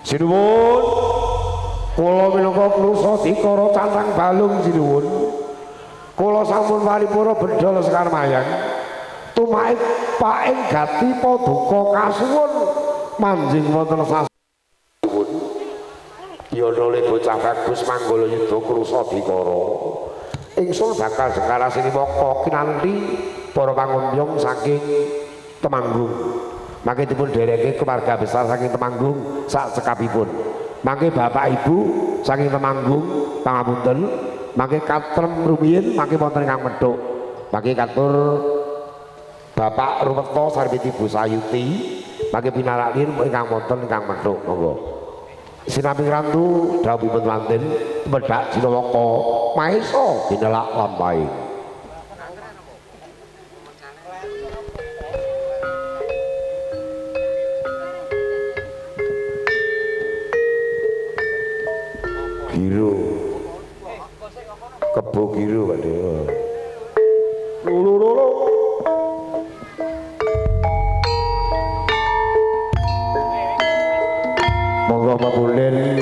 Sinuwun kula minangka Krusa Dikara Cantang Balung sinuwun kula sampun paripura bedhol Sekar Mayang tumait paing gati paduka kasuwun manjing wonten sasuwun yonole bocah bagus manggala yuda Krusa Dikara ingsun bakal Sekarasini Maka kinanthi para pangundhung saking Temanggung mangke dipun dereke keluarga besar saking Temanggung sak cekapipun mangke bapak ibu saking Temanggung pangapunten mangke katrem rumiyin mangke wonten ingkang medhuk mangke katur Bapak Rumeto sarwi Ibu Sayuti mangke pinarakin ingkang wonten ingkang medhuk monggo sinambi rantu dawuhipun manten medhak Jinawaka maesa binelak lampahing Giro Kebo Giro Pak Dewa lulululu monggo pamulen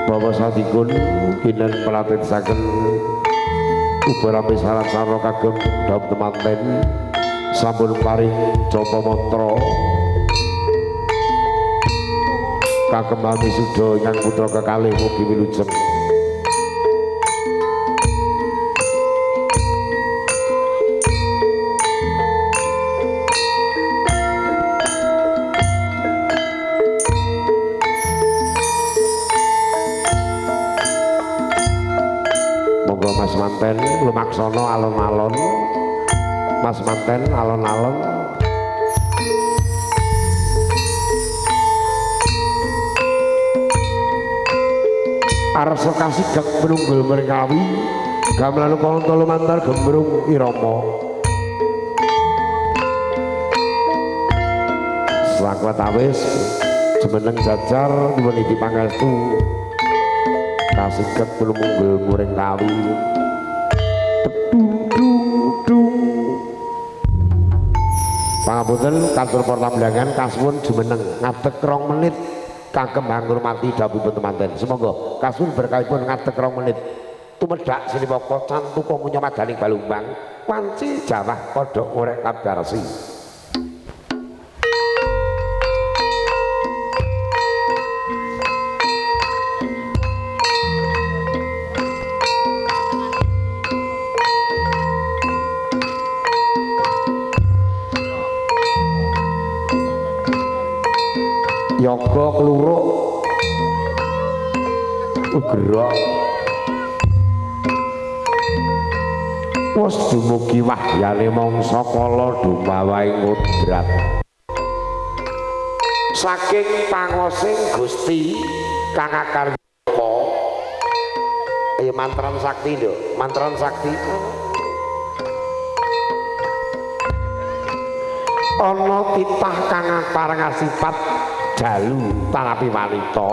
Bapak Sadikun kinen pelatensaken ubarami saran-saran kagem dawuh temanten sampun paring japa mantra kagem wisuda ingkang putra kekalih mugi wilujeng monggo Mas Manten lumaksana alon-alon Mas Manten alon-alon arsa kasigek menunggul merekawi gamelan konto lumantar gembrung irama selamat awis jemeneng jajar nyuwun iki pangestu kasigek menunggul merekawi pangapunten kantor pertambangan kasuwun jumeneng ngadeg 2 menit kagem ngurmati dawuhipun temanten semoga kasuwun berkahipun ngadeg 2 menit tumedhak Siniwaka cantuka munya madaning balumbang wanci jawah padha ngorek kabarsi yoga kluruk gerak wis dumugi wahyane mangsa kala dumawaing ngudrat saking pangosing Gusti kang akarya ya mantran sakti lho mantran sakti ana titah kang pareng sifat jalu tanapi wanita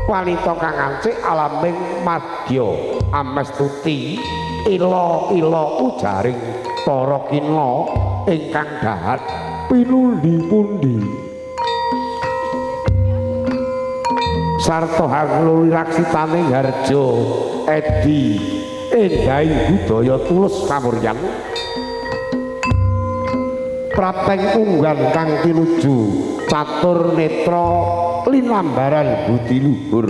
wanita kang ancik alaming madya amestuti ila-ila ujaring para kina ingkang dahat pinundi-pundi sarta hangluli raksitane harja edi endahi budaya tulus kamuryan prateng unggan kang tinuju catur netra linambaran budi luhur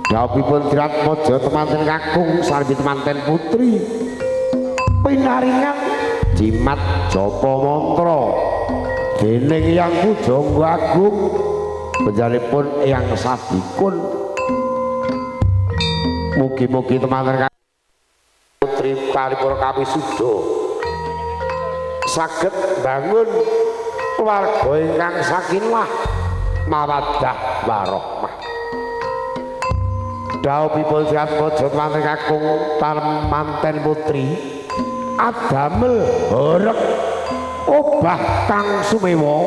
dawuhipun Diratmaja temanten kakung sarwi temanten putri pinaringan jimat japa mantra dening Hyang Pujangga Agung panjenenganipun Hyang Sadikun mugi-mugi temanten kakung putri paripura kawisuda saged bangun keluarga ingkang sakinah mawaddah warahmah dawuhipun Diratmaja temanten kakung manten putri adamel horeg obah kang sumewa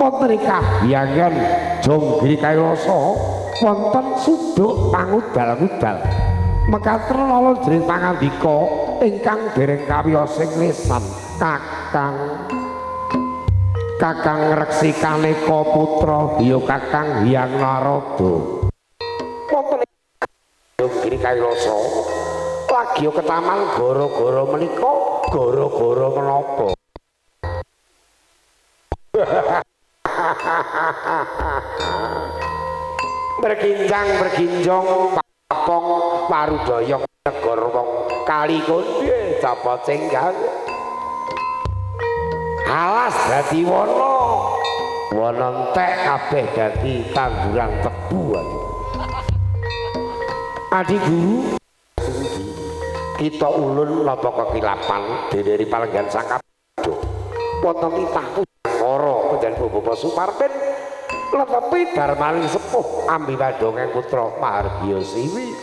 wonten kahyangan jonggri kailasa wonten suduk pangudal-udal mekaten lala jerit pangandika ingkang dereng kawiyosing lisan kakang Kakang Reksi Kaneka putra ya Kakang Hyang Narada wonten giri kairasa lagi ketaman gara-gara menika gara-gara menapa berginjang papong warudaya negara wong kali konde Japa Cenggang alas dadi wana entek kabeh dadi tanduran tebu Adi Guru kita ulun napa kekilapan dari palenggan Sangkapindo wonten titahku Jangkara panjenengan Bapak Suparten letepi darmaning sepuh ambi wadonge putra Mahargya Siwi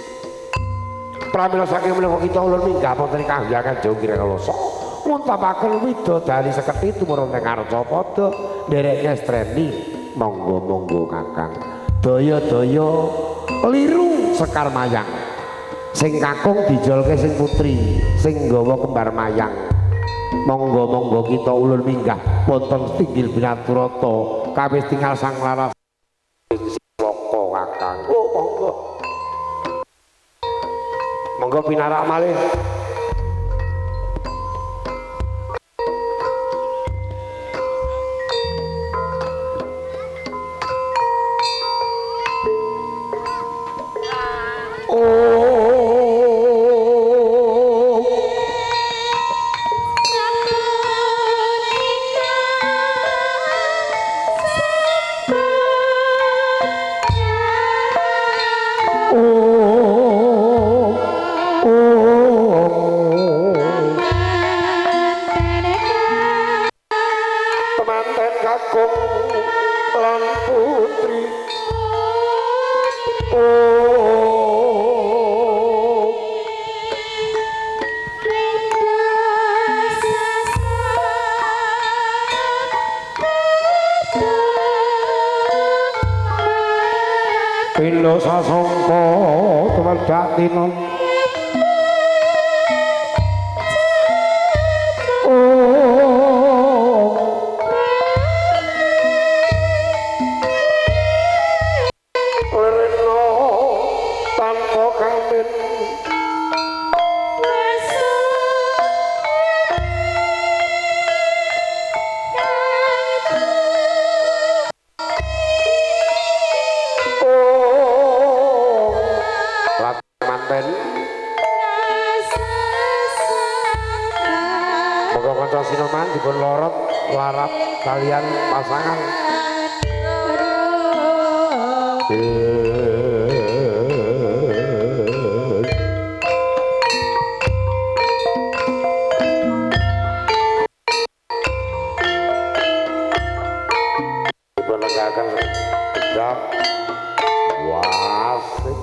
pramila saking menika kita ulun minggah wonten kahyangan Jonggrang Loso muntapaken widodari seketi tumurun ing Arcapada nderek ngestreni monggo-monggo Kakang daya-daya liru Sekar Mayang sing kakung dijolke sing putri sing nggawa kembar mayang monggo-monggo kita ulun minggah wonten Tinggil Binaturata kawis tinggal sang laras Silaka Kakang monggo pinarak malih Pindha sasangka tumedak tinon Lerena tanpa kamin Sinoman dipun lorot larap kalian pasangan dipun legakan gedang wasik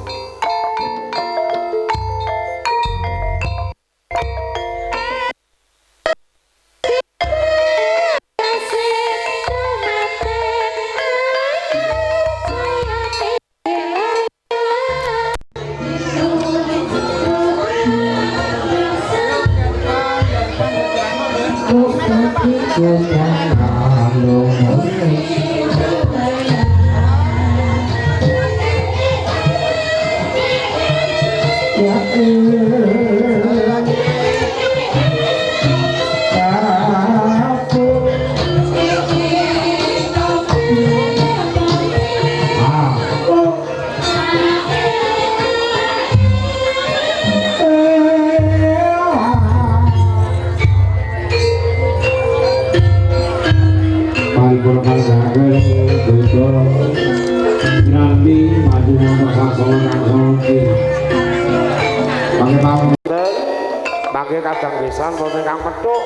Mangke kadang besan wonten kang methuk.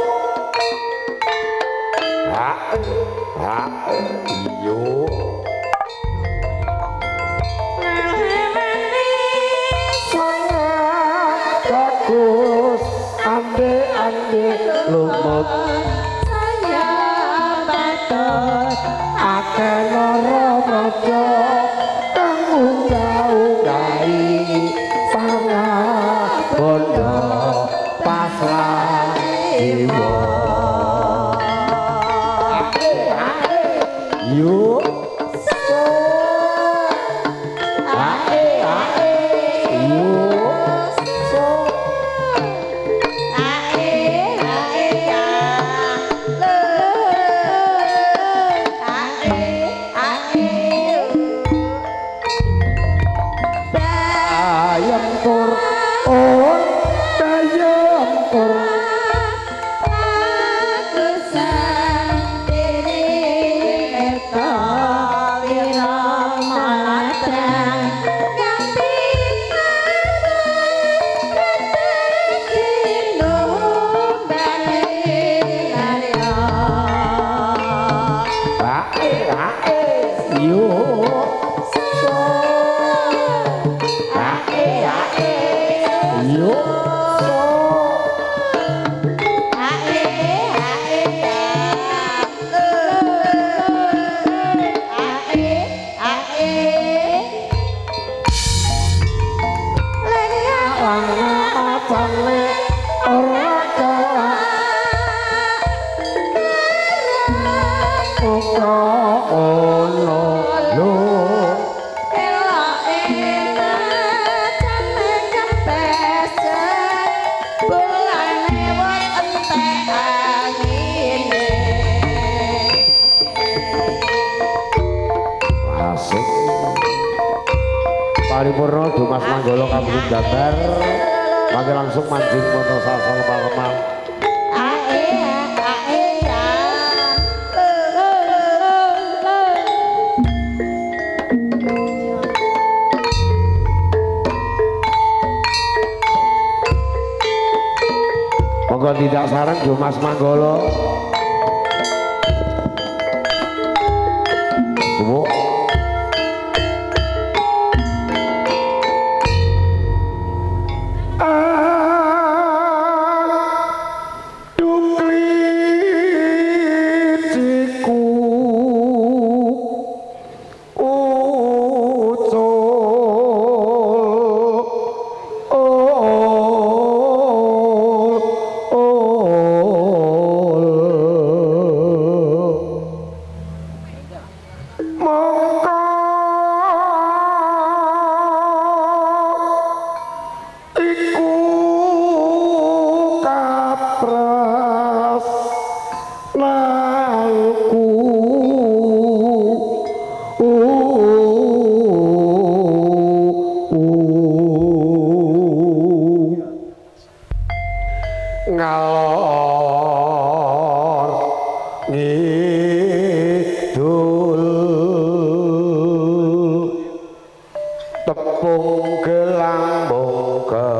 Iyo. Sangat bagus ande lumut. Saya patut akeh lara praja kang unggah-unggahi pangabondo pasrah jiwa. yo yo paripurna Dumas Manggala Kabupaten Jabar mangke langsung mancing moto sasal lemah-lemah monggo tidak sareng Dumas Manggala suwuk ngalor ngidul tepung gelang mongke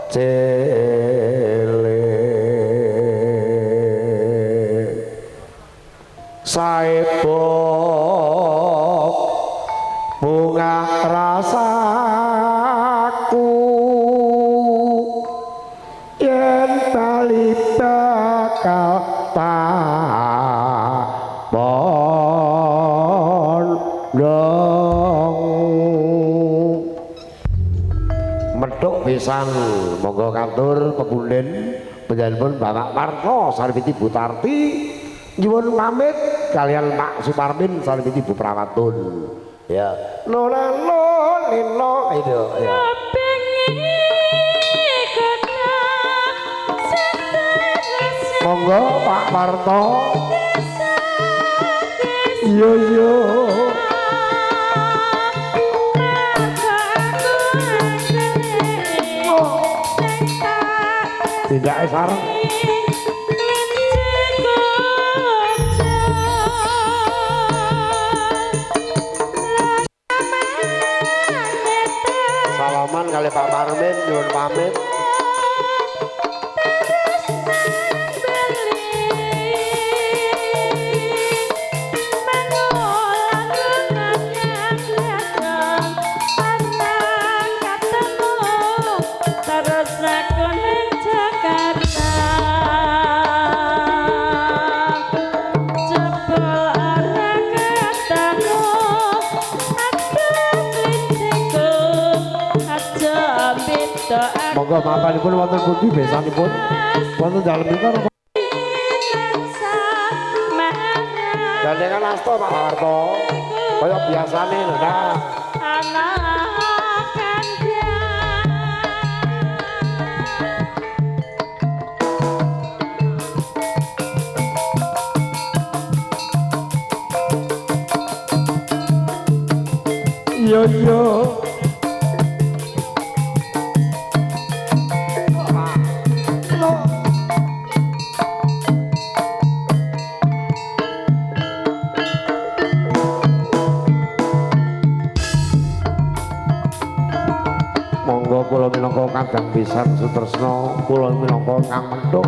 cilik saebok bunga rasaku yen bali bakal pondong medhok pisan monggo katur pepunden panjenengan Bapak Parto Sarwiti Butarti nyuwun pamit kalian Pak Suparmin Sarwiti Bu Prawatun ya nona nino itu ya monggo Pak Parto yo yo tidak sareng salaman kali Pak Parmin nyuwun pamit monggo mapanipun wonten pundi besanipun wonten dalem menika gandengan asta Pak Harto kaya biasane lho nah yo yo monggo kula minangka kadang pisan sutresna kula minangka Kang Mendhok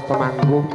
temanggung.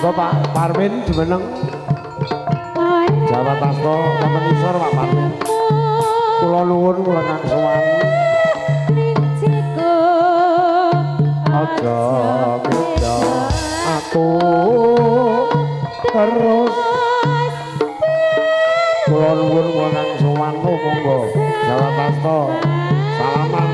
Pak Parmin jumeneng Jawa Tasto wonten isor Pak Parmin. Kula nuwun kula kang sowan. Aja beda aku terus. Kula nuwun kula kang sowan monggo Jawa Tasto. Salaman.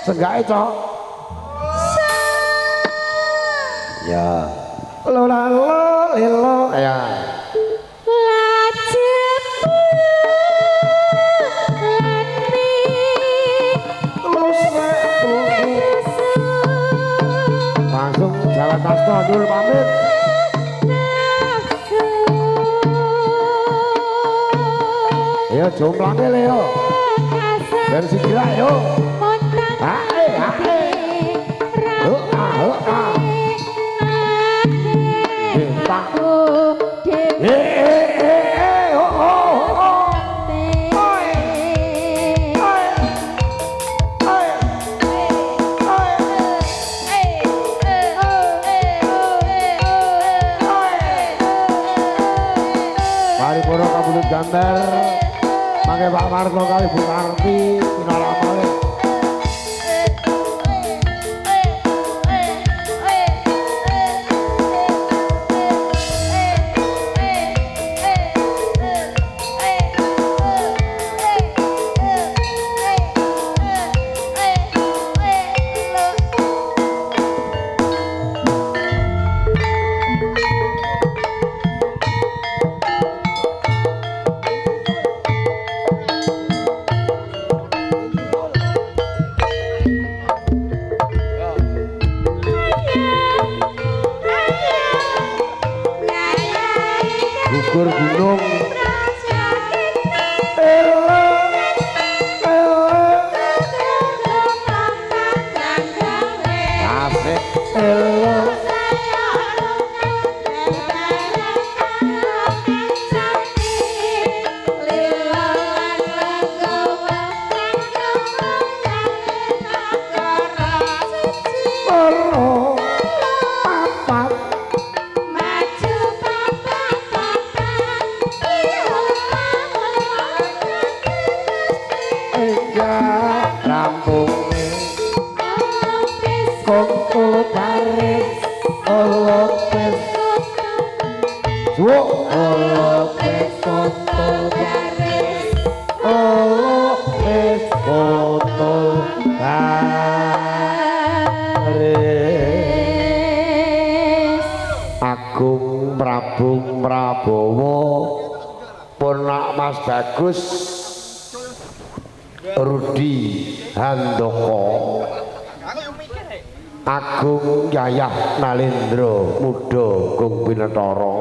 Senggake, Cok. Ya. Lola lelo ya. Langsung Jawa Tasto dulu pamit. Ayo jomplangnya Leo. Versi gila yo. Paripurna kabulut gambar pakai Pak Marto kali Bu Karti pinaramale. Gugur gunung asik Agung Prabung Prabowo Purnak Mas Bagus Rudi Handoko Agung Yayah Nalendra Muda Gung Pinetara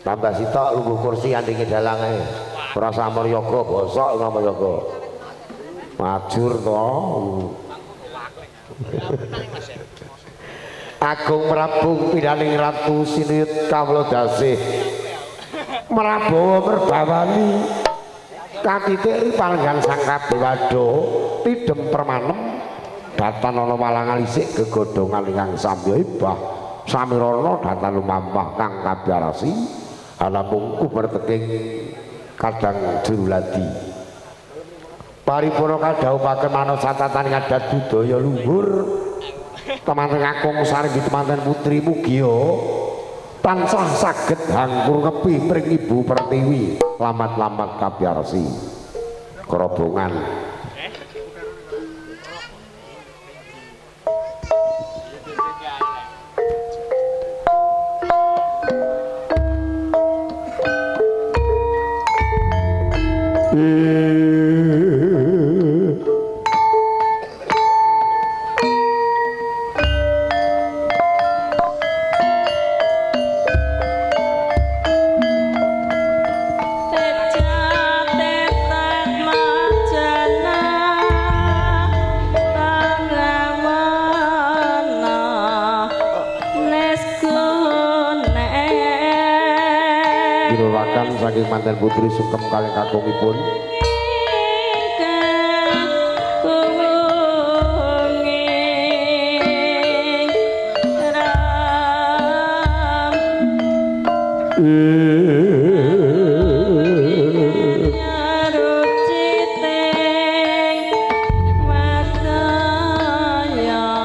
tambah sitok lungguh kursi andinge dalange ora samuryaga bosok ngomongyaga majur to Agung Prabung Pinaning Ratu Sinuyut Kawula Dasih Merabawa Merbawani Katitik Palenggan Sang Kadewado Tidem Permanem Datan ana walang alisik gegodhongan ingkang samya ibah samirana datan lumampah kang kabiarasi anamung kumerteking kadang juruladi paripurna kadhawuhaken manut catatan adat budaya luhur temanten kakung sarenggi temanten putri mugia tansah saged hangkur ngepi mring Ibu Pertiwi lamat-lamat kabyarsi kerobongan saking manten putri sungkem kalih kakungipun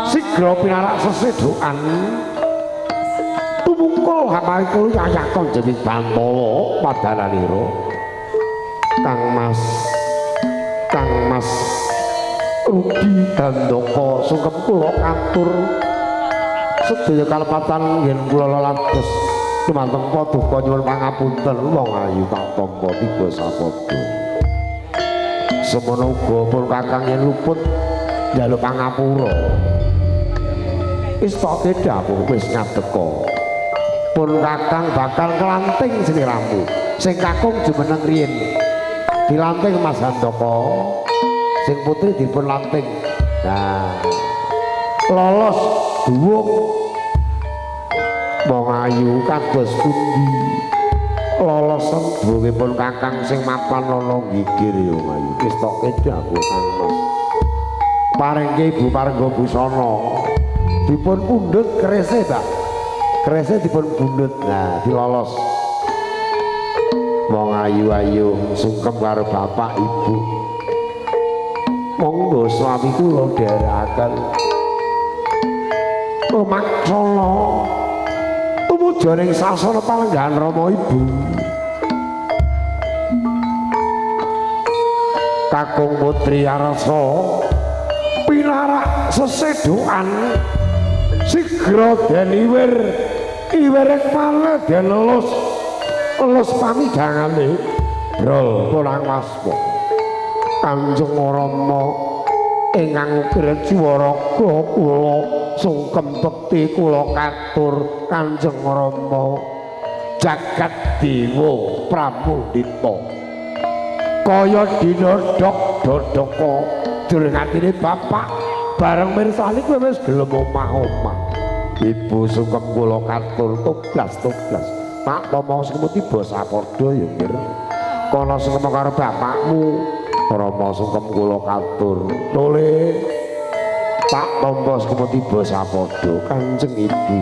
sigra pinarak sesedokan hamaiku yayakon jeneng Bantala Padalalira Kang Mas Rudi Dandaka sungkem kula katur sedaya kalepatan yen kula lelados dumateng paduka nyuwun pangapunten wong ayu tak tampa tiba sapada semono uga pun kakang yen luput njaluk pangapura istoke dawuh wis ngadeka pun kakang bakal kelanting sliramu sing kakung jumeneng riyen dilanting Mas Handaka sing putri dipun lanting nah lolos duwung wong ayu kados pundi lolosen duwungipun kakang sing mapan ana gigir ya wong ayu wis tok dawuh Kang Mas paringke Ibu Parengga Busana dipun pundhut kerese Mbak kerese dipun bundut nah dilolos wong ayu-ayu sungkem karo bapak ibu monggo swami kula dherekaken maksana tumuju ning sasana palenggahan Rama Ibu kakung putri arsa pinarak sesedokan sigra den iwerek pala den lulus pamidhangane brol pulang waspa Kanjeng Rama ingkang ukir juwaraga kula sungkem bekti kula katur Kanjeng Rama jagat dewa Pramudita kaya dina dodaka durung atine bapak bareng mirsani kowe wis gelem omah-omah Ibu sungkem kula katur toblas Pak Tomo sing tiba sapada ya nggih kana sungkem karo bapakmu Rama sungkem kula katur nule Pak Tomo sing tiba sapada Kanjeng Ibu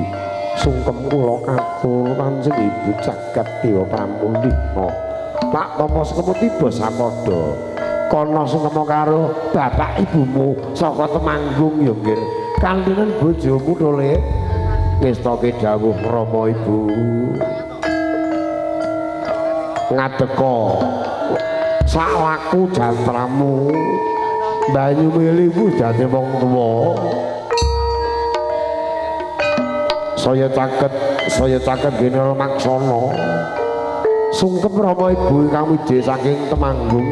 sungkem kula katur Kanjeng Ibu jagat dewa Pramudita Pak Tomo sing tiba sapada kana sungkem karo bapak ibumu saka Temanggung ya nggih kantinen bojomu nule wis toke dawuh Rama Ibu ngadeka saklaku jantramu banyu milihmu dadi wong tuwa saya caket General Maksana sungkem Rama Ibu ingkang widya saking Temanggung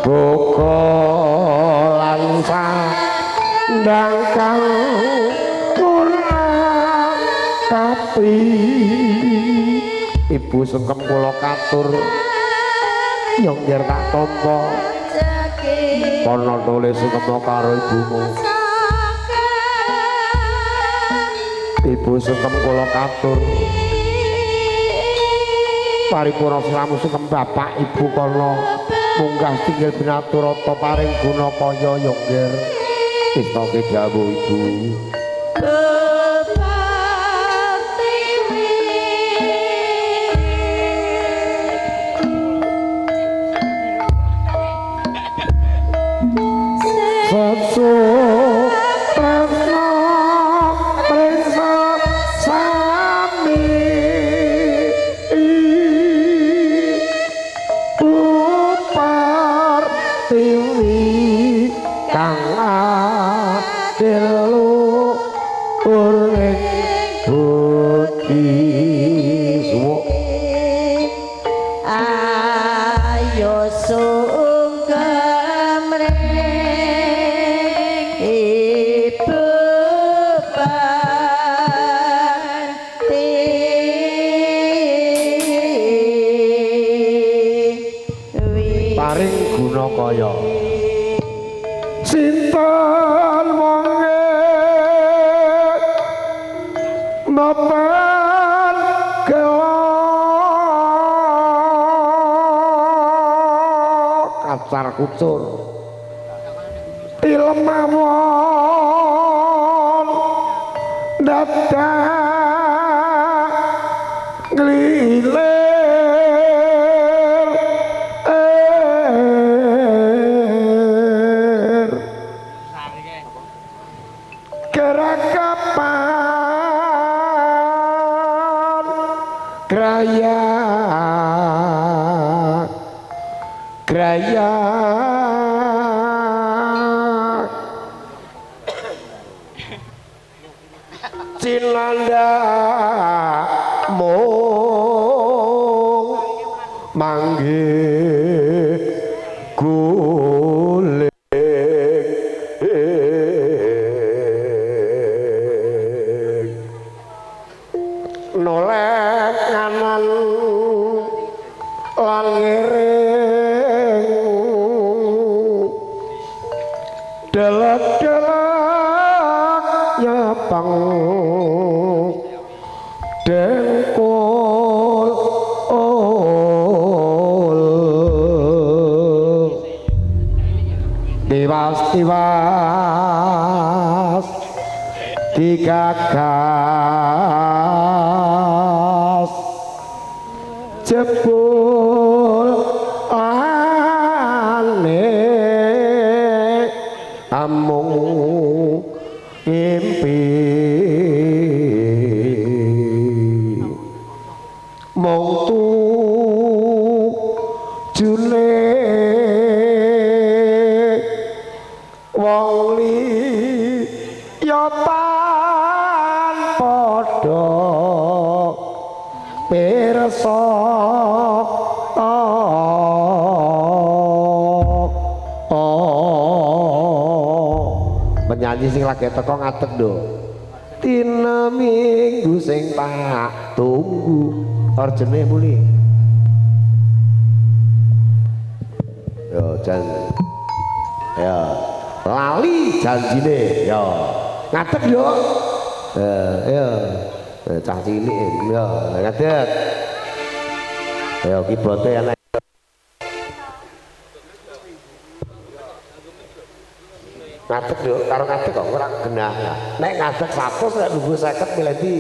Boko lansa ndangkang kurang kapi Ibu sungkem kula katur nyengger tak tampa ana nulis sungkem karo ibumu Ibu sungkem kula katur paripurna slamu sugeng bapak ibu kana munggah tinggal binaturata paring guna kaya yongger istake dawuh ibu kucur tilem mawon dadak glilir kerakapan graya Cinanda mung manggih guling noleh nganan lan ngiring delek-delek nyepang dengkul tiwas-tiwas digagas jebul aneh amung mimpi mung tujune wong liya padha pirsa penyanyi sing lagi teko ngadeg lho dina minggu sing tak tunggu orjene muli yo jan ya lali janjine yo ngadeg yo ya cah cilik yo ngadeg yo kibote enak ngadeg yo karo ngadeg kok ora genah nek ngadeg 100 nek nunggu 50 milih di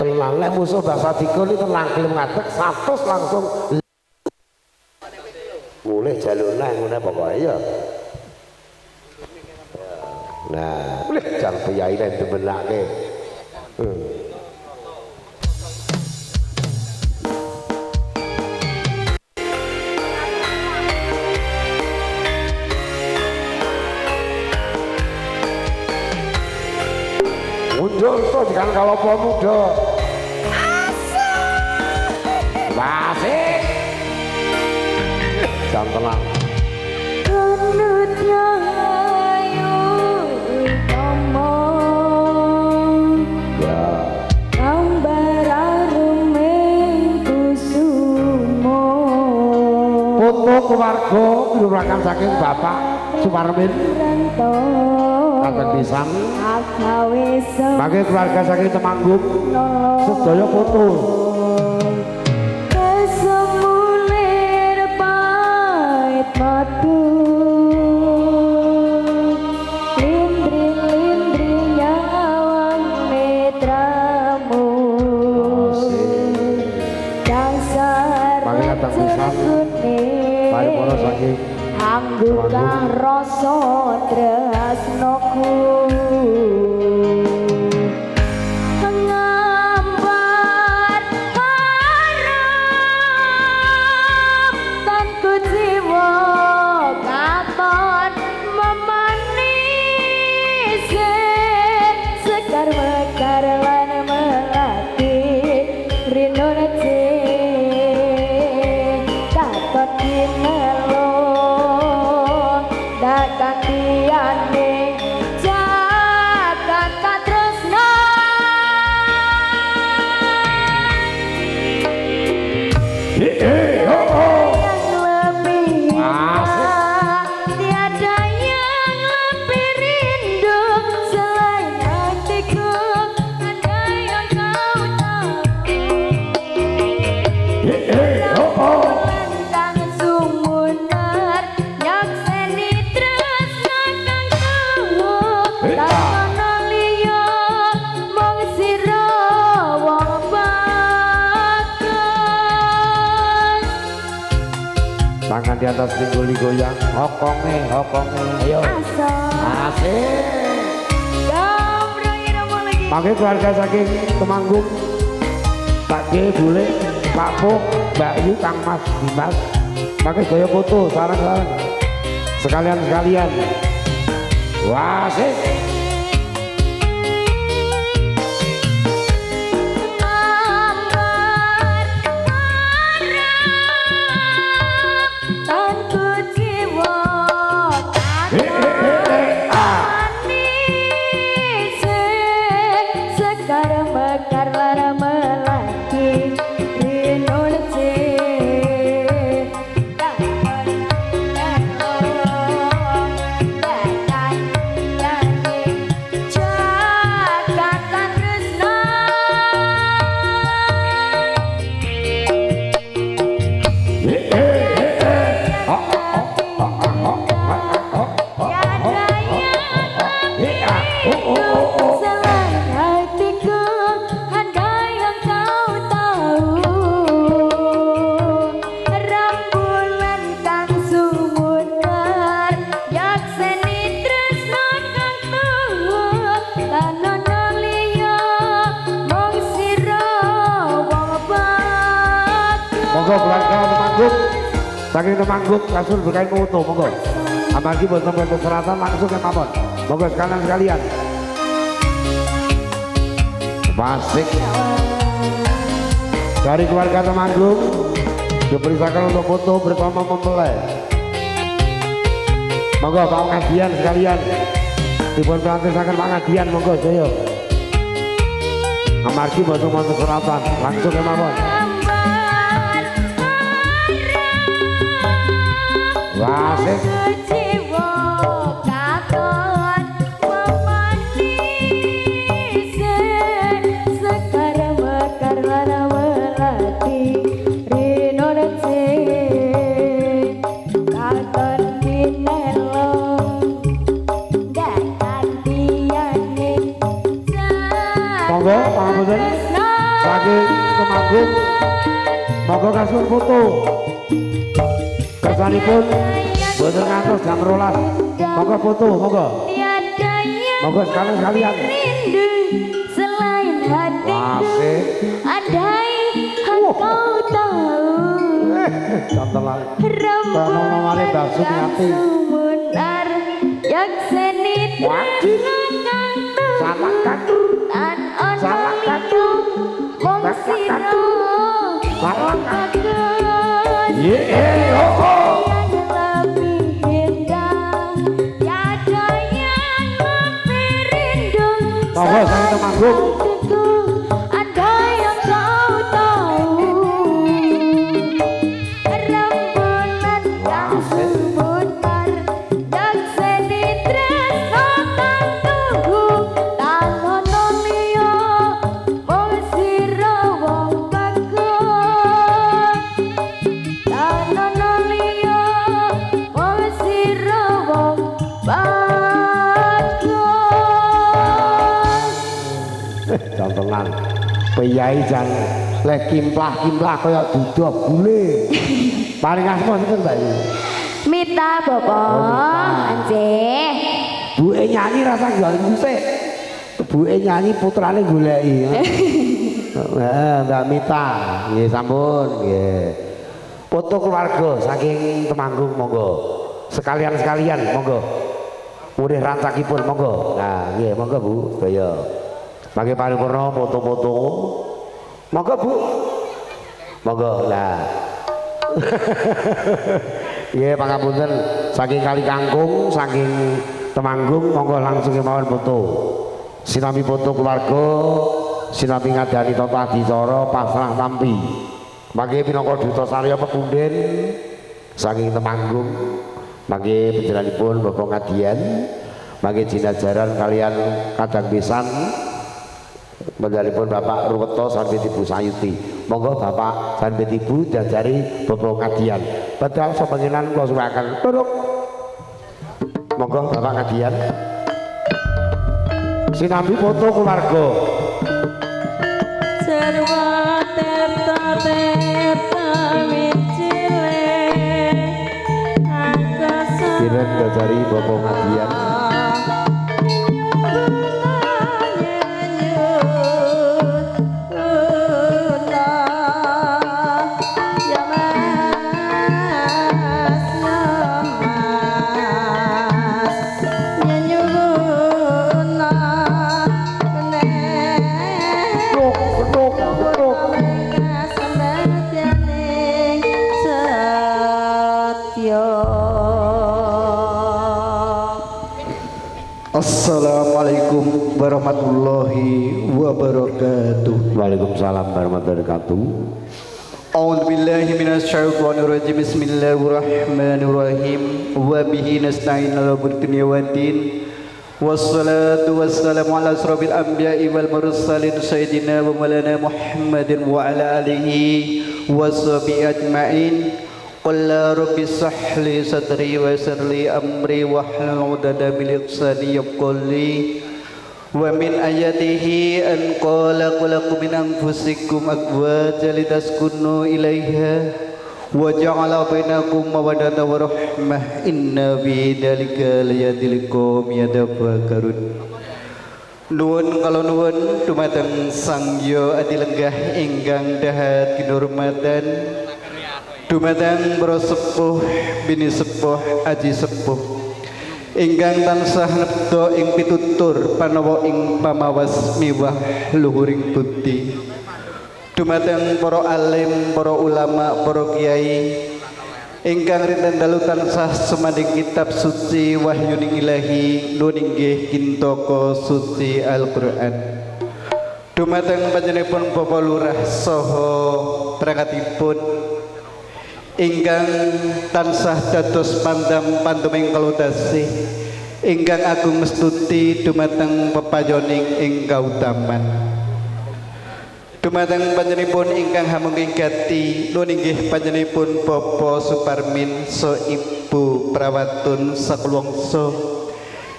tenang nek musuh bahasa dikon iki tenang gelem ngadeg 100 langsung mulih jaluk nang ngene pokoke ya nah jan piyai nek demenake mundur kok jangan kalau mau muda masih jangan tenang menurutnya ayo ngomong ya gambar arumeng kusumo foto keluarga diurangkan saking Bapak Suparmin Kakek Pisan bagi keluarga saking Temanggung sedaya foto produk lindring-lindring nyawang netramu dasar Pakai kata pisang. Mari para saking anggukah rasa tresnoku ngambat harap tanku jiwa katon memanis sekar mekar lan melati rindu nece katon dinelo dakan diane jagat katresna yang lebih indah tiada yang lebih rindu selain hatiku ada yang kau tahu kang sumunar nyakseni tresna kang tuwa takono liya mung sira wong bagus tangan di atas pingguli goyang hokonge ayo asik Gombrong irama lagi pakai keluarga saking Temanggung Pak G Bule Pak Puk Mbak Yu Kang Mas Dimas pakai gaya foto sarang-sarang sekalian wah asik ambar harap tanku jiwa manis sekar mekar lara melati rindu nece dapat dakan yani jagat tresna selain hatiku ada yang kau tahu rembulan kang sumunar yakseni tresna kang tuwa tanono liya mung sira wong bagus monggo keluarga Temanggung saking Temanggung kasur berkain foto monggo amargi boten boten selatan langsung ke mawon monggo sekalian Masik dari keluarga Temanggung diperintahkan untuk foto bersama mempelai monggo Pak Ngadian sekalian dipun pelantisaken Pak Ngadian monggo saya amargi boten boten selatan langsung ke mawon ambar harap Wasik jiwa katon memanis sekar mekar lara melati rindu nece katon dinelo dakan diane monggo pangapunten saking Temanggung monggo kasur foto kesanipun boten ngantos jam 12 monggo foto monggo tiada yang monggo sekalian rindu selain hatiku Asik ada yang kau tahu contoh rembulan Mbak Sumiati sumunar yakseni Wajib. tresna salah kang kan tan ono Salah kan? liya mung Salah sira kan? Salah kan? bagus ye yang lebih indah tiada yang lebih rindu monggo saking Temanggung hatiku ada yang kau tahu rembulan kang sumunar yakseni tresna kang tuhu tanono liya mung sira wong bagus tanono liya mung contonan piyai jan lek kimplah kaya duduk bule paling asma sinten Mbak Mita Bapak anjeh buke nyanyi rasa jual musik buke nyanyi putrane goleki Mbak Mita nggih sampun nggih foto keluarga saking Temanggung monggo sekalian monggo urih rancakipun monggo nah nggih monggo Bu sedaya mangke paripurna foto-foto monggo Bu monggo lah nggih pangapunten saking Kali Kangkung saking Temanggung monggo langsung kemawon foto sinambi foto keluarga sinambi ngadani tata dicara pasrah tampi mangke pinangka duta sarya pepunden saking Temanggung mangke panjenenganipun Bapak Ngadian mangke jinajaran kalian kadang pisan panjenenganipun Bapak Ruweto sareng Ibu Sayuti monggo Bapak sareng Ibu jajari Bapak Ngadian padahal sepenginan kula suwakaken duduk monggo Bapak Ngadian sinambi foto keluarga Sarwa terta micile angkasa kiren jajari Bapak Ngadian Assalamualaikum warahmatullahi wabarakatuh. Waalaikumsalam warahmatullahi wabarakatuh. A'udzu billahi minasyaitonir rajim. Bismillahirrahmanirrahim. Wa bihi nasta'in ala dunya waddin. Wassalatu wassalamu ala asrofil anbiya'i wal mursalin sayyidina wa maulana Muhammadin wa ala alihi wa sahbihi ajma'in. Qul la rabbi sahli sadri wa yassirli amri wahlul 'uqdatam min lisani yafqahu wa min ayatihi an qala lakum min anfusikum azwajan litaskunu ilaiha wa ja'ala bainakum mawaddatan wa rahmah inna fi dzalika layatil liqaumin yatafakkarun. Nuwun kala nuwun dumateng Sangya Adilenggah ingkang dahat kinurmatan dumateng para sepuh bini sepuh aji sepuh ingkang tansah nepto ing pitutur panawa ing pamawas miwah luhuring bukti dumateng para alim para ulama para kiai ingkang rinten dalu tansah sumading kitab suci wahyuning ilahi nun inggih kintaka suci Al-Qur'an dumateng panjenenganipun Bapak Lurah saha perangkatipun ingkang tansah dados pandam pantuming kalodasih ingkang agung mestuti dumateng pepayoning ing kautaman dumateng panjenenganipun ingkang hamenging gati nun inggih panjenenganipun Bapak Suparmin so Ibu Prawatun sakulangsa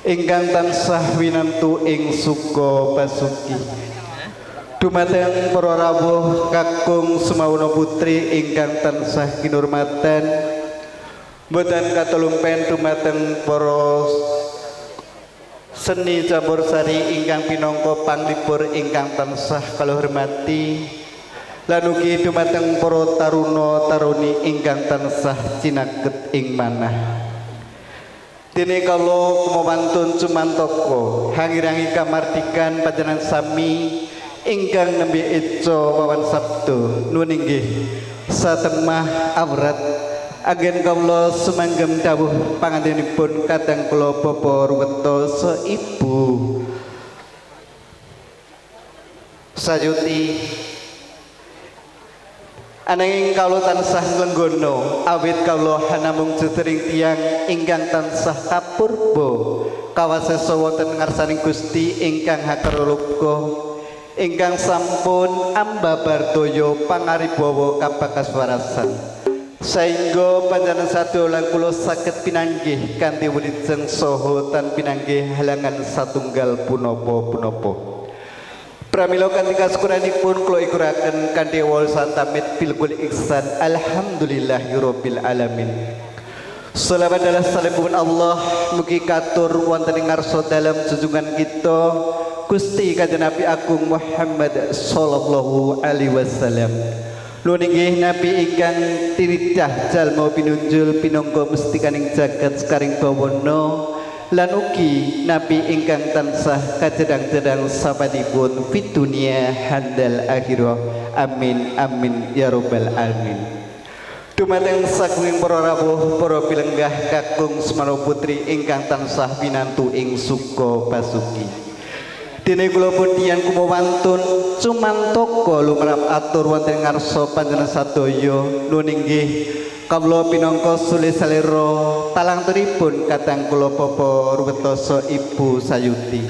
ingkang tansah winantu ing suka pasuki dumateng para rawuh kakung sumawuna putri ingkang tansah kinurmatan boten katulumpen dumateng para seni campur sari ingkang pinangka panglipur ingkang tansah kala hormati lan ugi dumateng para taruna taruni ingkang tansah cinaket ing manah dene kala kumawantun cumantaka hangirangi kamardikan panjenengan sami ingkang nembe eca wawan sabdo nuwun inggih satemah awrat agen kawula sumanggem dawuh pangandikanipun kadang kula Bapak Ruweto sa Ibu Sayuti ananging kawula tansah nglenggono awit kawula namung sedhereng tiyang ingkang tansah kapurba kawasesa wonten ngarsaning Gusti ingkang hakaruluka ingkang sampun ambabar daya pangaribawa kabakaswarasan saengga panjenengan sadolan kula saged pinanggih kanthi wilujeng saha tan pinanggih halangan satunggal punapa-punapa Pramila kanthi kasukuranipun kula ikuraken kanthi wawasan tamit bilkul ihsan. Alhamdulillahirabbil alamin. Shalawat dan salam Allah mugi katur wonten ing ngarsa dalem junjungan kita Gusti Kanjeng Nabi Agung Muhammad sallallahu alaihi wasallam. Nuhun inggih Nabi ingkang tinitah jalma pinunjul pinangka mestikaning jagat sekaring bawana lan ugi Nabi ingkang tansah kacedhang-cedhang sapadipun fid dunya handal akhirah. Amin amin ya rabbal alamin. Dumateng saking para rawuh para pilenggah kakung Semana Putri ingkang tansah pinantu ing suka basuki. Dene kula pundhian kumawantun cumantaka lumrap atur wonten ngarsa panjenengan sadaya. Nuhun inggih kawula pinangka sule salera talangturipun kadang kula Bapa Ruwetoso Ibu Sayuti.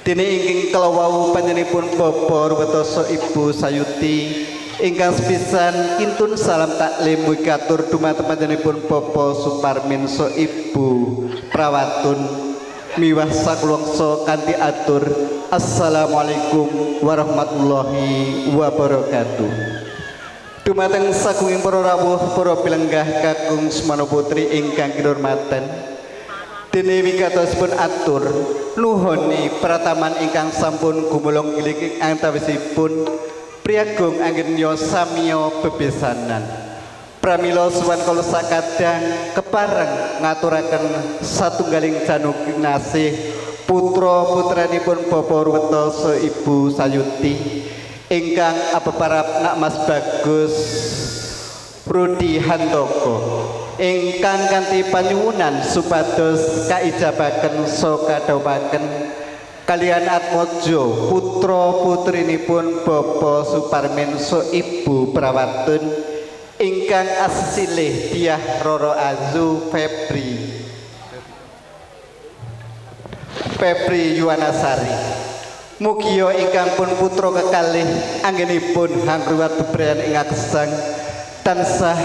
Dene ingkang kala wau panjenenganipun Bapa Ruwetoso Ibu Sayuti ingkang sepisan kintun salam taklim mugi katur dumateng panjenenganipun Bapa Suparmin So Ibu Prawatun miwah sakulangsa kanthi atur assalamualaikum warahmatullahi wabarakatuh. Dumateng sagunging para rawuh para pilenggah kakung Semana Putri ingkang kinurmatan, dene wigatosipun atur nuhoni prataman ingkang sampun gumulung giling antawisipun priyagung anggennya samiya bebesanan. Pramila suwan kala sakadang kepareng ngaturaken satunggaling januk nasih putra putranipun Bapa Ruwetoso Ibu Sayuti ingkang apeparap Nak Mas Bagus Rudi Handoko ingkang kanthi panyuwunan supados kaijabaken so kadhawuhaken kalian Atmojo putra putrinipun Bapa Suparmin So Ibu Prawatun ingkang asilih Diah Roro Azu Febri Yuwanasari. Mugia ingkang pun putra kekalih anggenipun hangruwat bebrayan ing gesang tansah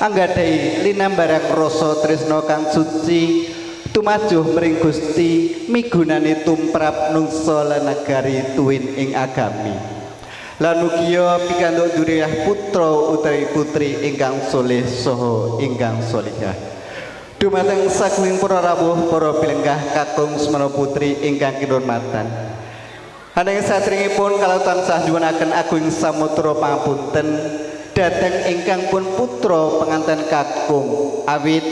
anggadhahi linambarang rasa tresna kang suci tumajuh mring Gusti migunani tumrap nungsa lan nagari tuwin ing agami. Lan mugia pikantuk duriyah putra utawi putri ingkang soleh saha ingkang solihah. Dumateng saking para rawuh para pilenggah kakung Semana Putri ingkang kinurmatan. Ananging satringipun kalau tansah nyuwunaken agung samutra pangapunten dhateng ingkang pun putra penganten kakung awit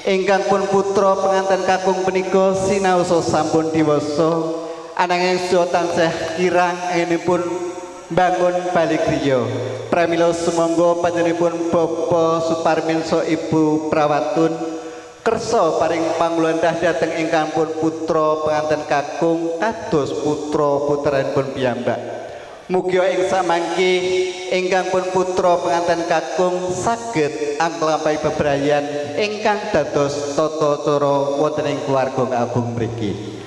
ingkang pun putra penganten kakung punika sinaosa sampun diwasa ananging sedaya tansah kirang anggenipun bangun balik griya. Pramila sumangga panjenenganipun Bapa Suparmin So Ibu Prawatun kersa paring pangluwendah dhateng ingkang pun putra penganten kakung kados putra putranipun piyambak. Mugia ing samangke ingkang pun putra penganten kakung saged anglampahi bebrayan ingkang dados tata cara wonten ing keluarga agung mriki.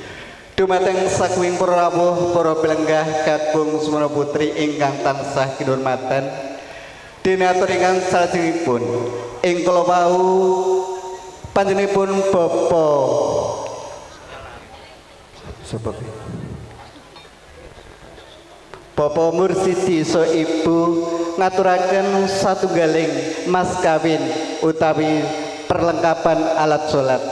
Dumateng saking para rawuh para pilenggah kakung Semana Putri ingkang tansah kinurmatan, dene atur ingkang salajengipun ing kala wau panjenenganipun Bapa Mursidi So Ibu ngaturaken satunggaling mas kawin utawi perlengkapan alat salat.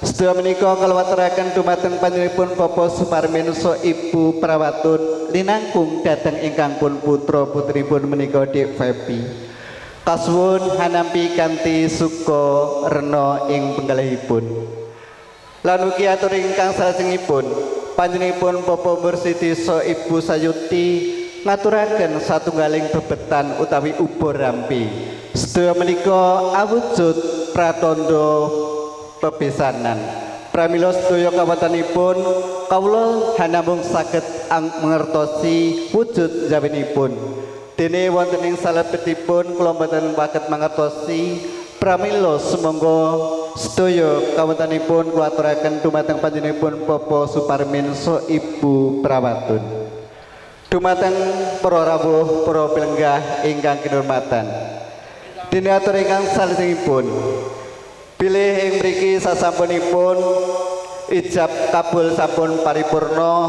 Sedaya menika kalawaturaken dumateng panjenenganipun Bapa Suparmin So Ibu Prawatun linangkung dhateng ingkang pun putra putripun menika Dik Febi. Kasuwun hanampi kanthi suka rena ing penggalihipun. Lan ugi atur ingkang salajengipun panjenenganipun Bapa Mursidi So Ibu Sayuti ngaturaken satunggaling bebetan utawi ubur rampi. Sedaya menika awujud pratandha bebesanan. Pramila sedaya kawatanipun kawula hanamung saged mangertosi wujud jawinipun. Dene wonten ing salebetipun kula mboten saged mangertosi pramila sumangga sedaya kawatanipun kula aturaken dumateng panjenenganipun Bapa Suparmin So Ibu Prawatun. Dumateng para rawuh para pilenggah ingkang kinurmatan. Dene atur ingkang salajengipun bilih ing mriki sasampunipun ijab kabul sampun paripurna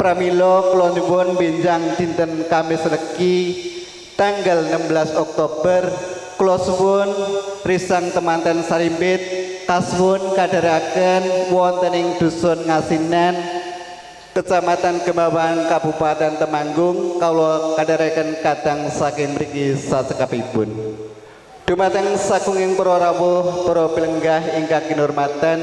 pramila kula nyuwun benjang dinten Kamis Legi tanggal 16 Oktober kula suwun risang temanten sarimbit kasuwun kadharaken wonten ing dusun Ngasinan Kecamatan Gemawang Kabupaten Temanggung kawula kadharaken kadang saking mriki sacekapipun. Dumateng sagunging para rawuh para pelenggah ingkang kinurmatan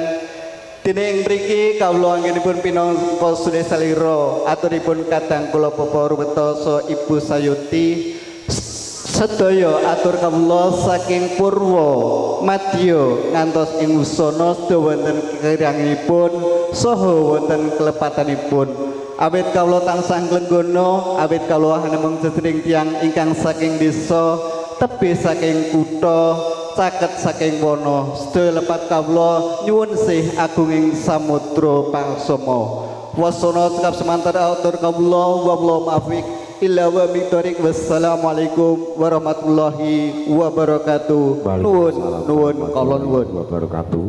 dene ing mriki kawula anggenipun pinangka sune salira aturipun kadang kula Bapak Ruwetoso Ibu Sayuti sedaya atur kawula saking purwa madya ngantos ing usana sedaya wonten kirangipun saha wonten klepatanipun awit kawula tansah nglenggana awit kawula hanemung sedhereng tiyang ingkang saking desa tebih saking kutha caket saking wana sedaya lepat kawula nyuwun sih agunging samudra pangsama wasana cekap semanten atur kawula wallahu muwaffiq illa wa biqtorik. Wassalamualaikum warahmatullahi wabarakatuh. Nuwun kala nuwun wabarakatuh.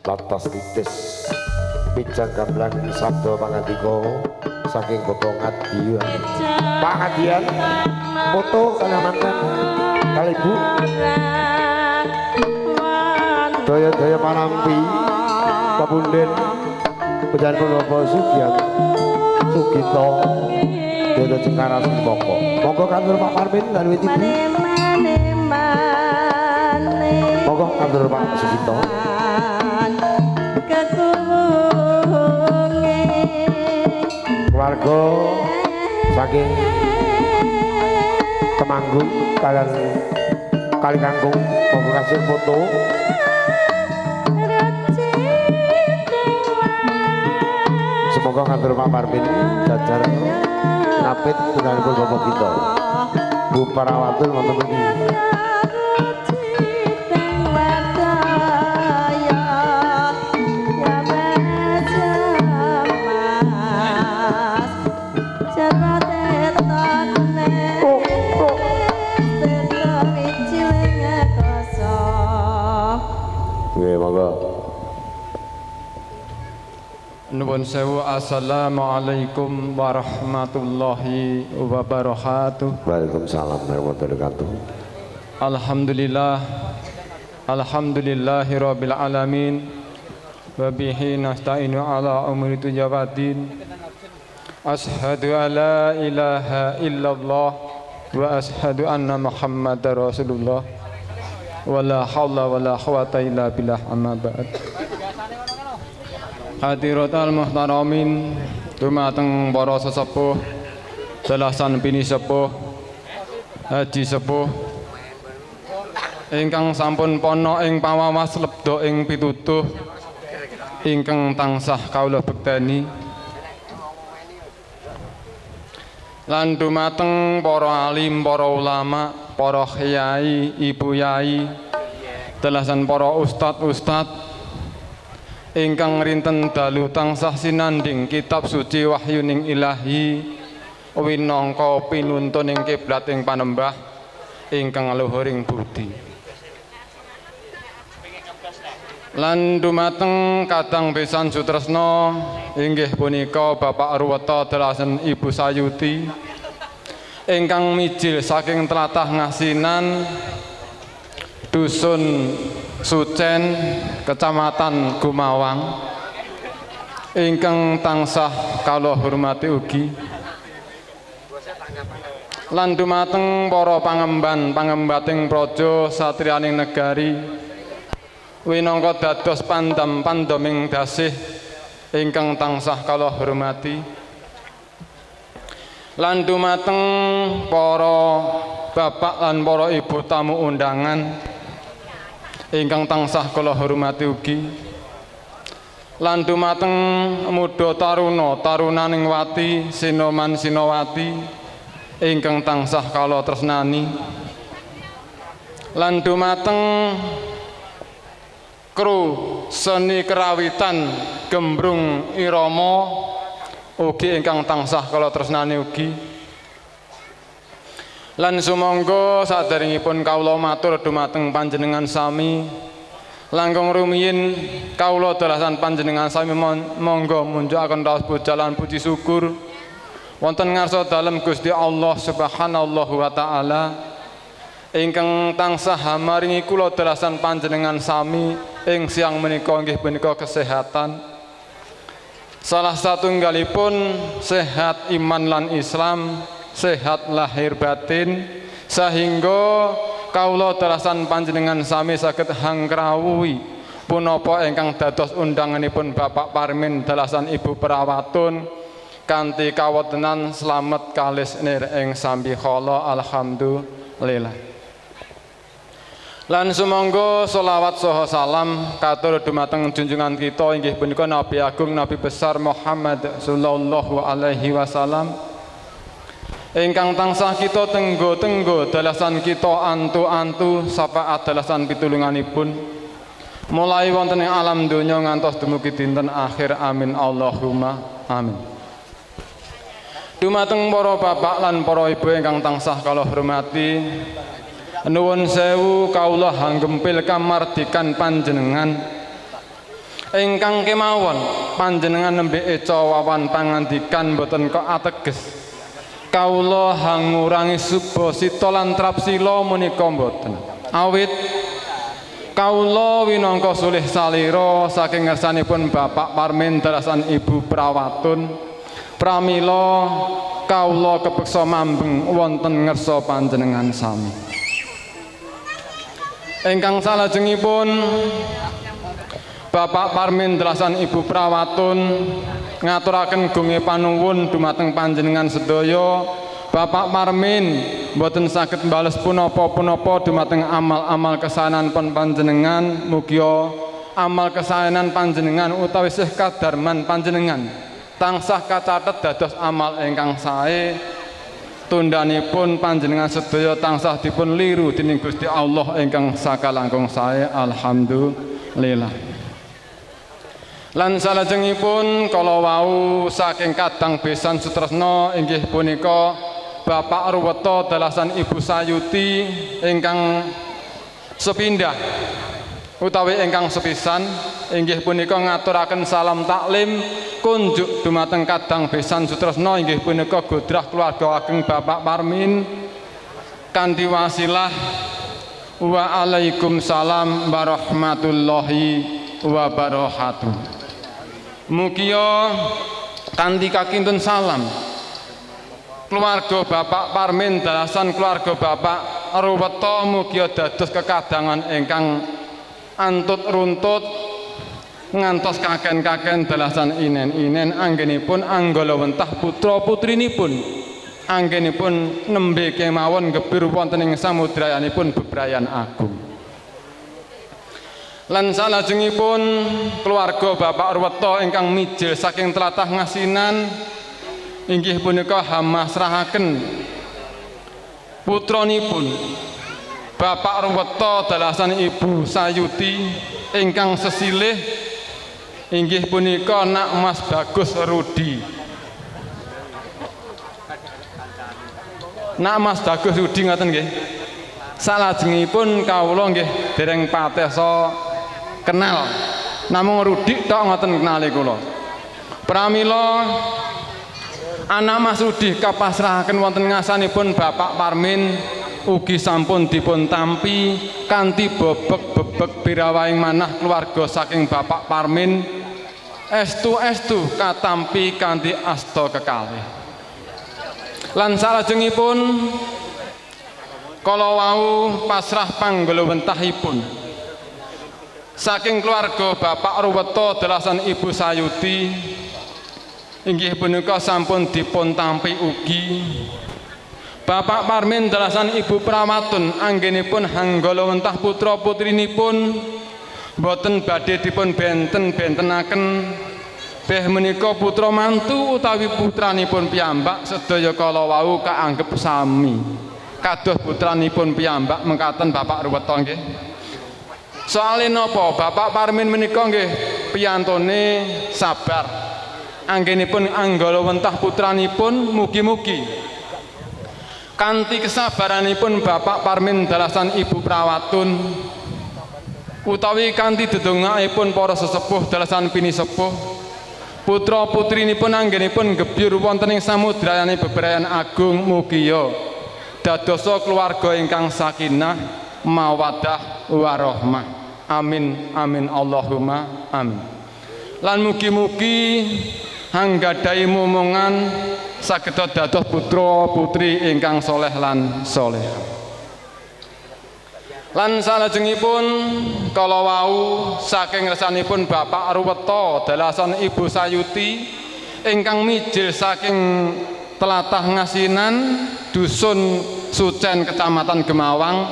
Lantas titis bijak gamblang sabda pangandika saking Bapak Ngadian. Pak Ngadian foto kalamanten kali Bu daya-daya panampi papunden pejanipun Bapak Sugito Dodo Cengkara Semboko. Monggo kantor Pak Parmin lan wit Ibu. Monggo kantor Pak Sugito. Keluarga saking Temanggung kalian Kali Kangkung monggo kasih foto. Semoga kantor Pak Parmin jajar napit dengan Bapak kita Bu Parawatun wonten mriki. Nggih, monggo. Nuwun sewu, assalamualaikum warahmatullahi wabarakatuh. Waalaikumsalam warahmatullahi wabarakatuh. Alhamdulillah, alhamdulillahi rabbil alamin. Wa bihi nasta'inu ala umuri dunya waddin. Ashhadu an la ilaha illallah wa ashhadu anna Muhammadar Rasulullah. Wa la haula wa la quwata illa billah, amma ba'd. Hadirat al-muhtaramin, dumateng para sesepuh, dalasan bini sepuh, haji sepuh, ingkang sampun pono ing pawawas lebda ing pitutuh, ingkang tansah kawula bekteni, lan dumateng para alim, para ulama, para kyai, ibu yai, dalasan para ustad ingkang rinten dalu tansah sinanding kitab suci wahyuning ilahi winangka pinuntun ing kiblat ing panembah ingkang luhuring budi. Lan dumateng kadang besan sutresna inggih punika Bapak Ruweta dalasan Ibu Sayuti ingkang mijil saking tlatah Ngasinan dusun Sucen, Kecamatan Gumawang, ingkang tansah kala hormati ugi. Lan dumateng para pangembating praja satriyaning negari, winangka dados pandam-pandaming dasih ingkang tansah kala hormati. Lan dumateng para bapak lan para ibu tamu undangan ingkang tansah kula hormati ugi, lan dumateng muda taruna tarunaning wati sinoman sinowati ingkang tansah kala tresnani, lan dumateng kru seni kerawitan gembrung irama ugi ingkang tansah kala tresnani ugi. Lan sumangga saderengipun kawula matur dumateng panjenengan sami Langkung rumiyin kawula dalasan panjenengan sami monggo munjukaken raos pujalan puji syukur wonten ngarsa dalem Gusti Allah Subhanahu wa taala ingkang tansah maringi kula dalasan panjenengan sami ing siang menika inggih punika kesehatan. Salah satunggalipun sehat iman lan Islam, sehat lahir batin, sehingga kawula dalasan panjenengan sami saged hangkrawuhi punapa ingkang dados undanganipun Bapak Parmin dalasan Ibu Perawatun kanthi kawontenan slamet kalis nir ing sambikala alhamdulillah. Lan sumangga selawat saha salam katur dumateng junjungan kita inggih punika Nabi Agung Nabi besar Muhammad sallallahu alaihi wasallam ingkang tansah kita tenggo-tenggo dalasan kita antu-antu syafaat dalasan pitulunganipun mulai wonten ing alam donya ngantos dumugi dinten akhir amin Allahumma amin. Dumateng para bapak lan para ibu ingkang tansah kula hormati, nuwun sewu kawula hanggempil kamardikan panjenengan ingkang kemawon panjenengan nembe eca wawan pangandikan boten kok ateges kawula hangurangi subasita lan trapsila menika mboten awit kawula winangka sulih salira saking ngersanipun Bapak Parmin dalasan Ibu Perawatun pramila kawula kepeksa mambeng wonten ngersa panjenengan sami. Ingkang salajengipun Bapak Parmin dalasan Ibu Perawatun ngaturaken gunge panuwun dumateng panjenengan sedaya. Bapak Parmin boten saged mbales punapa-punapa dumateng amal-amal kesaenan panjenengan. Mugia amal kesaenan panjenengan utawi sih kadarman panjenengan tansah kacatet dados amal ingkang sae. Tundanipun panjenengan sedaya tansah dipun liru dening Gusti Allah ingkang sakalangkung sae alhamdulillah. Lan salajengipun kala wau saking kadang besan sutresna inggih punika Bapak Ruweta dalasan Ibu Sayuti ingkang sepindah utawi ingkang sepisan inggih punika ngaturaken salam taklim kunjuk dumateng kadang besan sutresna inggih punika godrah keluarga ageng Bapak Parmin kanthi wasilah wa alaikumussalam warahmatullahi wabarakatuh. Mugia kanthi kakintun salam keluarga Bapak Parmin dalasan keluarga Bapak Ruweta mugia dados kekadangan ingkang antut runtut ngantos kaken-kaken dalasan inen-inen anggenipun anggala wentah putra putrinipun anggenipun nembe kemawon gebir wonten ing samudrayanipun bebrayan agung. Lan salajengipun keluarga Bapak Ruweta ingkang mijil saking tlatah Ngasinan inggih punika hamasrahaken putranipun Bapak Ruweta dalasan Ibu Sayuti ingkang sesilih inggih punika Nak Mas Bagus Rudi. Nak Mas Bagus Rudi ngaten nggih. Salajengipun kawula nggih dereng patesa kenal. Namung Rudi tok ngoten kenali kula. Pramila anak Mas Rudi kapasrahaken wonten ngasanipun Bapak Parmin ugi sampun dipun tampi kanthi bebek-bebek birawahing manah keluarga saking Bapak Parmin estu-estu katampi kanthi asta kekalih. Lan salajengipun kala wau pasrah panggolowentahipun saking keluarga Bapak Ruweta dalasan Ibu Sayuti inggih punika sampun dipun tampi ugi Bapak Parmin dalasan Ibu Perawatun anggenipun hanggala wentah putra putrinipun boten badhe dipun benten-bentenaken beh menika putra mantu utawi putranipun piyambak sedaya kala wau kaanggep sami kados putranipun piyambak mengkaten Bapak Ruweta nggih. Soale napa Bapak Parmin menika nggih piyantone sabar anggenipun anggala wentah putranipun mugi-mugi kanthi kesabaranipun Bapak Parmin dalasan Ibu Perawatun utawi kanthi dedongaipun para sesepuh dalasan pinisepuh putra putrinipun anggenipun gebyur wonten ing samudrayaning bebrayan agung mugia dadosa keluarga ingkang sakinah mawaddah warahmah. Amin amin Allahumma amin. Lan mugi-mugi anggadhahi momongan saged dados putra putri ingkang soleh lan solehah. Lan salajengipun kala wau saking resanipun Bapak Ruweta dalasan Ibu Sayuti ingkang mijil saking tlatah Ngasinan dusun Sucen Kecamatan Gemawang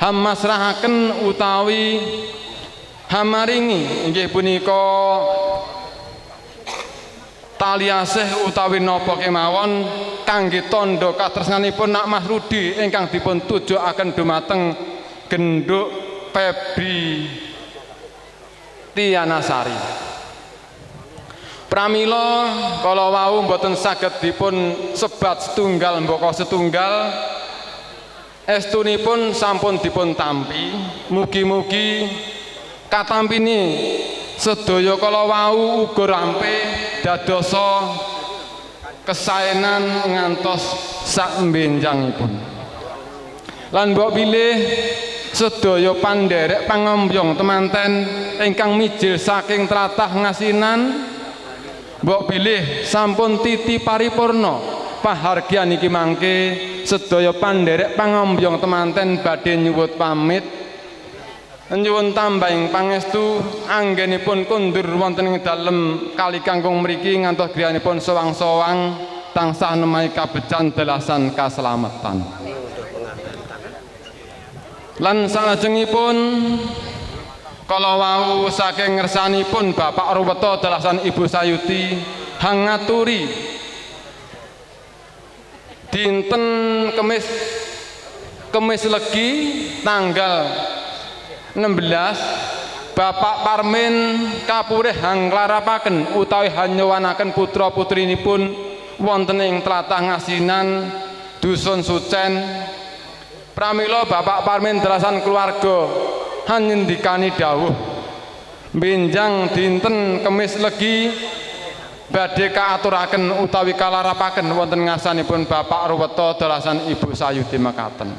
hamasrahaken utawi hamaringi inggih punika tali asih utawi napa kemawon kangge tandha katresnanipun Nak Mas Rudi ingkang dipun tujukaken dumateng Genduk Febri Tianasari. Pramila kala wau mboten saged dipun sebat setunggal mbaka setunggal estunipun sampun dipun tampi. Mugi-mugi katampine sedaya kala wau uga rampih dadosa kesaenan ngantos sak benjangipun. Lan mbok bilih sedaya pandherek pangambyong temanten ingkang mijil saking tlatah Ngasinan mbok bilih sampun titi paripurna pahargyan iki mangke sedaya pandherek pangambyong temanten badhe nyuwun pamit nyuwun tambahing pangestu anggenipun kundur wonten ing dalem kali kangkung mriki ngantos griyanipun sowang-sowang tansah nemahi kabejan dalasan kaslametan. Lan salajengipun kala wau saking ngersanipun Bapak Ruweta dalasan Ibu Sayuti hangaturi dinten Kemis Legi tanggal 16 Bapak Parmin kapurih hanglarapaken utawi hanyuwanaken putra putrinipun wonten ing tlatah Ngasinan dusun Sucen. Pramila Bapak Parmin dalasan keluarga hanyendikani dawuh benjang dinten Kemis Legi badhe kaaturaken utawi kalarapaken wonten ngasanipun Bapak Ruweta dalasan Ibu Sayuti mekaten.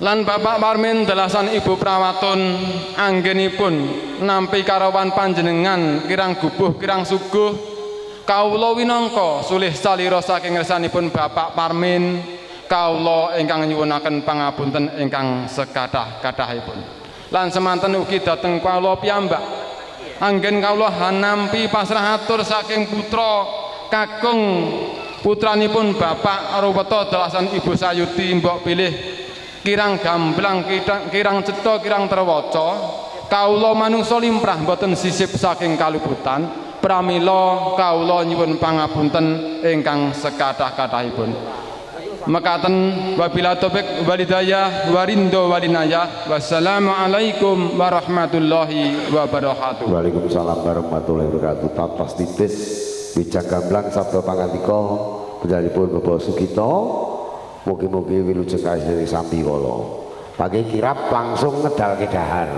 Lan Bapak Parmin dalasan Ibu Prawatun anggenipun nampi karawan panjenengan kirang gubuh kirang suguh kawula winangka sulih salira saking ngersanipun Bapak Parmin kawula ingkang nyuwunaken pangapunten ingkang sekathah-kathahipun. Lan semanten ugi dhateng kawula piyambak anggen kawula nampi pasrah atur saking putra kakung putranipun Bapak Ruweta dalasan Ibu Sayuti mbok pilih kirang gamblang kirang cetha kirang terwaca kawula manungsa limrah mboten sisip saking kaluputan pramila kawula nyuwun pangapunten ingkang sekathah-kathahipun. Mekaten wabila taufik walidayah warindo walinayah wassalamualaikum warahmatullahi wabarakatuh. Waalaikumsalam warahmatullahi wabarakatuh. Tatos titis bijak gamblang sabda pangandika panjenenganipun Bapak Sugito mugi-mugi wilujeng kasih sambi kala pagi kirap langsung ngedal kedahar.